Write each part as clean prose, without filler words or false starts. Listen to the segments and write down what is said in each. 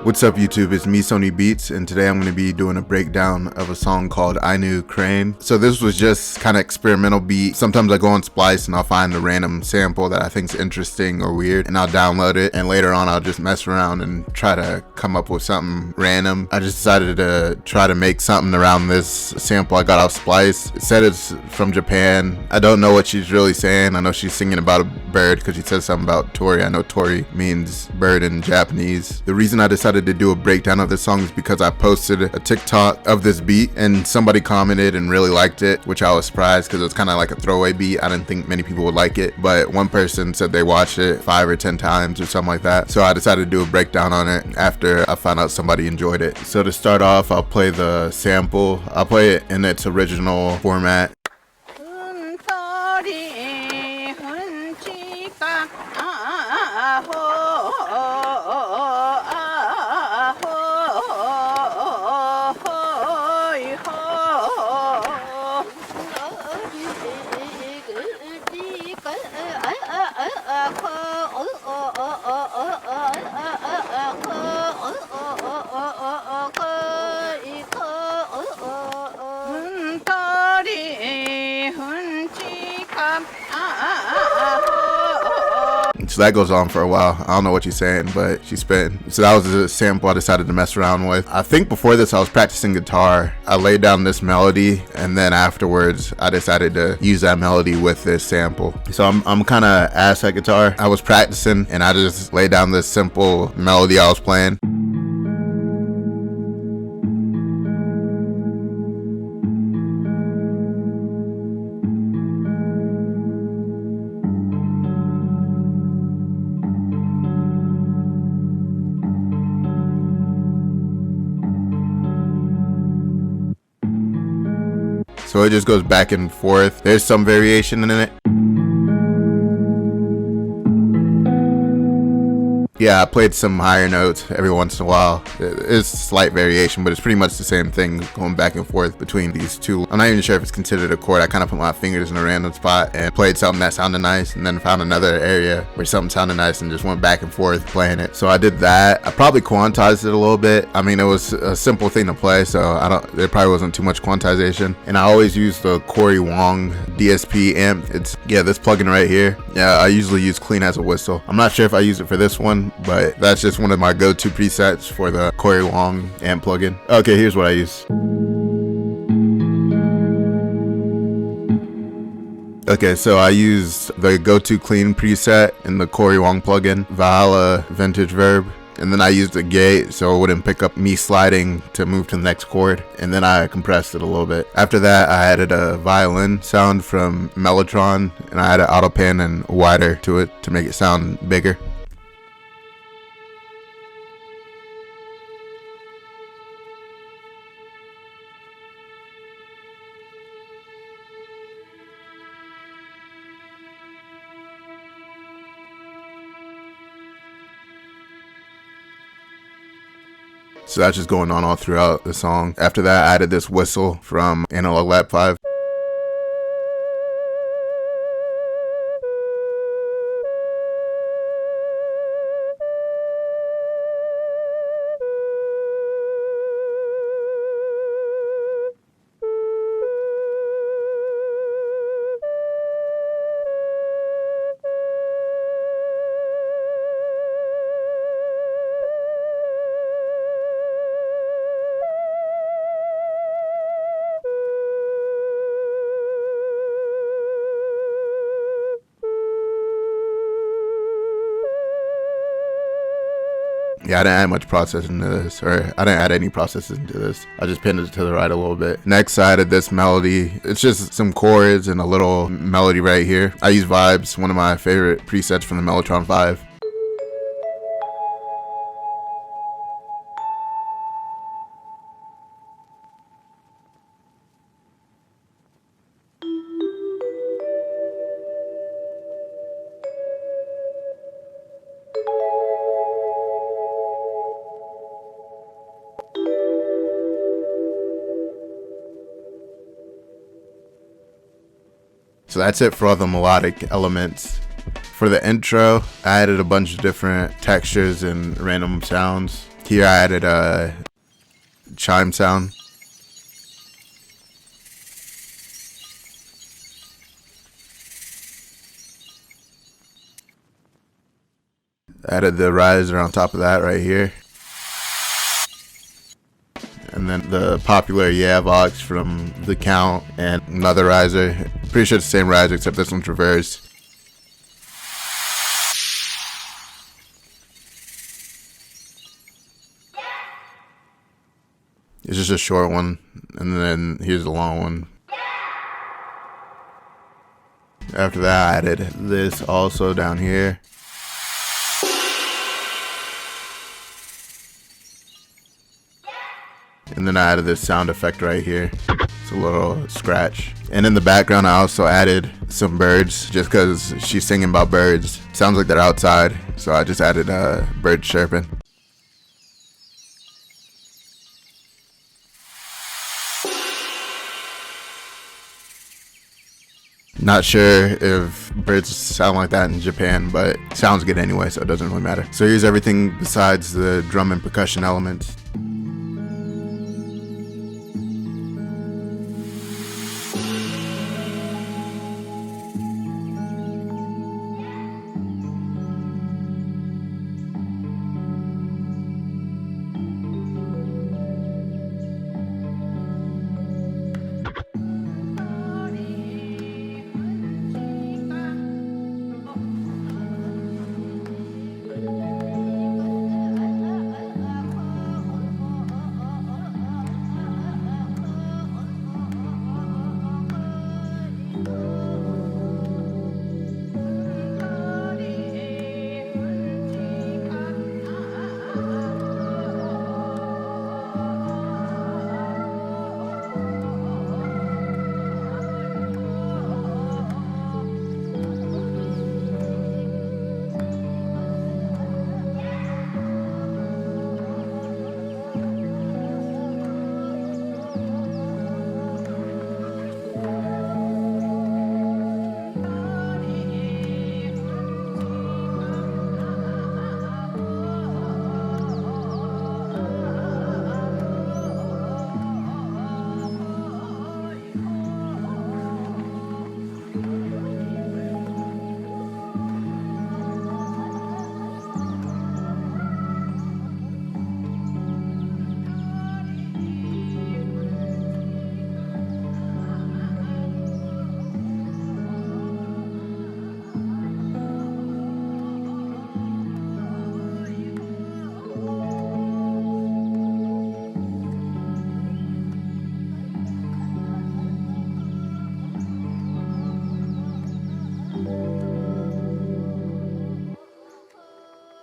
What's up YouTube, it's me Sony Beats, and today I'm going to be doing a breakdown of a song called Ainu Crane. So this was just kind of experimental beat. Sometimes I go on Splice and I'll find a random sample that I think is interesting or weird and I'll download it, and later on I'll just mess around and try to come up with something random. I just decided to try to make something around this sample I got off Splice. It said it's from Japan. I don't know what she's really saying. I know she's singing about a bird because she says something about Tori. I know Tori means bird in Japanese. The reason I decided to do a breakdown of this song is because I posted a TikTok of this beat and somebody commented and really liked it, which I was surprised because it was kind of like a throwaway beat. I didn't think many people would like it, but one person said they watched it 5 or 10 times or something like that. So I decided to do a breakdown on it after I found out somebody enjoyed it. So to start off, I'll play the sample. I'll play it in its original format. So that goes on for a while. I don't know what she's saying, but she's spitting. So that was a sample I decided to mess around with. I think before this I was practicing guitar. I laid down this melody, and then afterwards I decided to use that melody with this sample. So I'm kind of ass at guitar. I was practicing and I just laid down this simple melody I was playing. So it just goes back and forth. There's some variation in it. Yeah, I played some higher notes every once in a while. It's slight variation, but it's pretty much the same thing going back and forth between these two. I'm not even sure if it's considered a chord. I kind of put my fingers in a random spot and played something that sounded nice, and then found another area where something sounded nice and just went back and forth playing it. So I did that. I probably quantized it a little bit. I mean, it was a simple thing to play, so there probably wasn't too much quantization. And I always use the Corey Wong DSP amp. It's, yeah, this plugin right here. Yeah, I usually use Clean as a Whistle. I'm not sure if I use it for this one, but that's just one of my go-to presets for the Corey Wong amp plugin. Okay, here's what I use. Okay, so I used the go-to clean preset in the Corey Wong plugin, Valhalla Vintage Verb. And then I used a gate so it wouldn't pick up me sliding to move to the next chord. And then I compressed it a little bit. After that, I added a violin sound from Mellotron, and I added auto pan and wider to it to make it sound bigger. So that's just going on all throughout the song. After that, I added this whistle from Analog Lab 5. Yeah, I didn't add much processing to this, or I didn't add any processing to this. I just pinned it to the right a little bit. Next, I added this melody. It's just some chords and a little melody right here. I use Vibes, one of my favorite presets from the Mellotron 5. So that's it for all the melodic elements. For the intro, I added a bunch of different textures and random sounds. Here I added a chime sound. Added the riser on top of that right here. And then the popular yeah vox from the count and another riser. Pretty sure it's the same riser except this one's reversed. It's just a short one, and then here's the long one. After that, I added this also down here. And then I added this sound effect right here. It's a little scratch. And in the background, I also added some birds just because she's singing about birds. Sounds like they're outside, so I just added bird chirping. Not sure if birds sound like that in Japan, but it sounds good anyway, so it doesn't really matter. So here's everything besides the drum and percussion elements.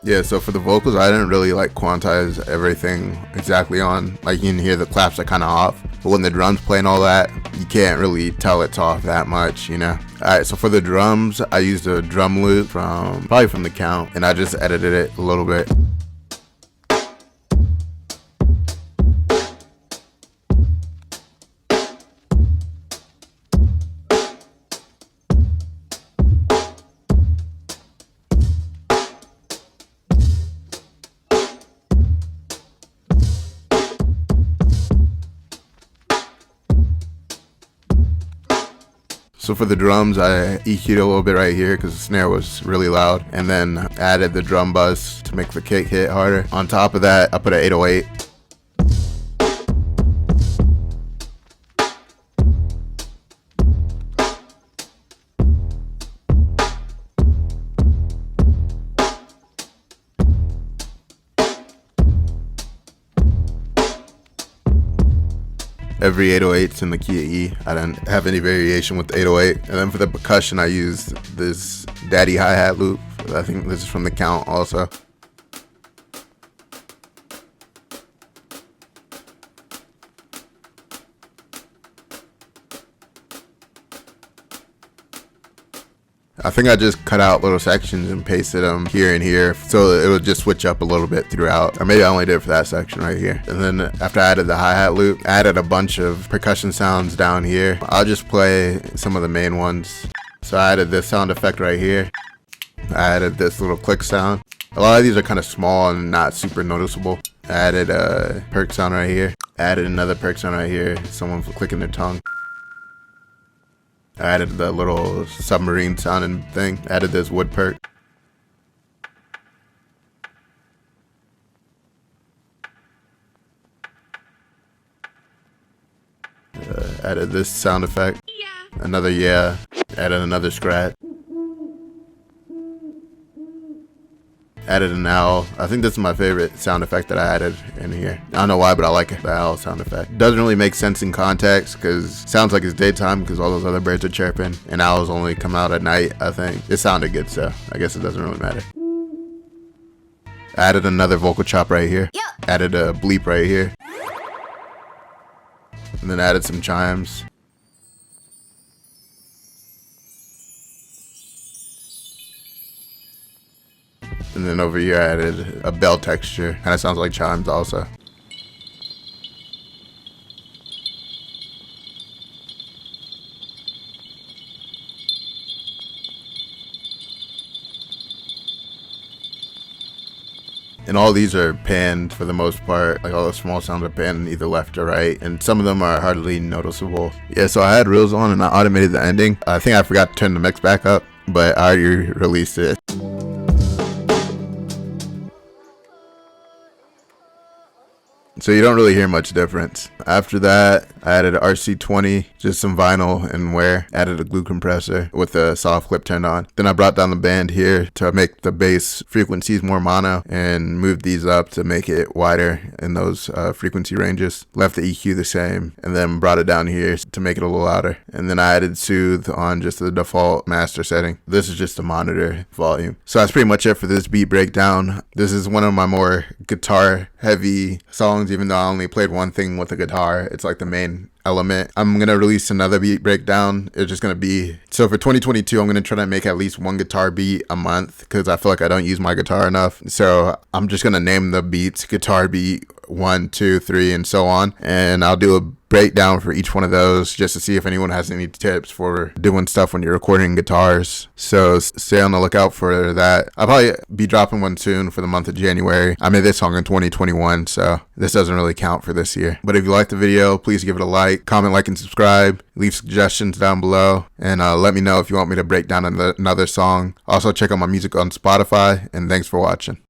Yeah, so for the vocals, I didn't really like quantize everything exactly on. Like, you can hear the claps are kind of off, but when the drums play and all that, you can't really tell it's off that much, you know? Alright, so for the drums, I used a drum loop probably from the count, and I just edited it a little bit. So for the drums, I EQ'd a little bit right here because the snare was really loud, and then added the drum bus to make the kick hit harder. On top of that, I put an 808. Every 808's in the key of E. I didn't have any variation with the 808. And then for the percussion, I used this daddy hi-hat loop. I think this is from the count also. I think I just cut out little sections and pasted them here and here so it would just switch up a little bit throughout. Or maybe I only did it for that section right here. And then after I added the hi-hat loop, I added a bunch of percussion sounds down here. I'll just play some of the main ones. So I added this sound effect right here. I added this little click sound. A lot of these are kind of small and not super noticeable. I added a perk sound right here. I added another perk sound right here. Someone clicking their tongue. I added the little submarine sounding thing. I added this wood perk. Added this sound effect. Yeah. Another yeah. Added another scratch. Added an owl. I think this is my favorite sound effect that I added in here. I don't know why, but I like it. The owl sound effect. Doesn't really make sense in context because sounds like it's daytime because all those other birds are chirping and owls only come out at night, I think. It sounded good, so I guess it doesn't really matter. Added another vocal chop right here. Yep. Added a bleep right here. And then added some chimes. And then over here I added a bell texture. Kind of sounds like chimes also. And all these are panned for the most part. Like all the small sounds are panned either left or right. And some of them are hardly noticeable. Yeah, so I had reels on and I automated the ending. I think I forgot to turn the mix back up, but I already released it. So you don't really hear much difference. After that, I added RC20, just some vinyl and wear. Added a glue compressor with a soft clip turned on. Then I brought down the band here to make the bass frequencies more mono and moved these up to make it wider in those frequency ranges. Left the EQ the same and then brought it down here to make it a little louder. And then I added soothe on just the default master setting. This is just the monitor volume. So that's pretty much it for this beat breakdown. This is one of my more guitar heavy songs, even though I only played one thing with the guitar. It's like the main element. I'm gonna release another beat breakdown. It's just gonna be, so for 2022 I'm gonna try to make at least one guitar beat a month because I feel like I don't use my guitar enough. So I'm just gonna name the beats guitar beat 1, 2, 3 and so on, and I'll do a breakdown for each one of those just to see if anyone has any tips for doing stuff when you're recording guitars. So stay on the lookout for that. I'll probably be dropping one soon for the month of January. I made this song in 2021, so this doesn't really count for this year. But if you liked the video, please give it a like, comment, like, and subscribe. Leave suggestions down below, and let me know if you want me to break down another song. Also check out my music on Spotify, and thanks for watching.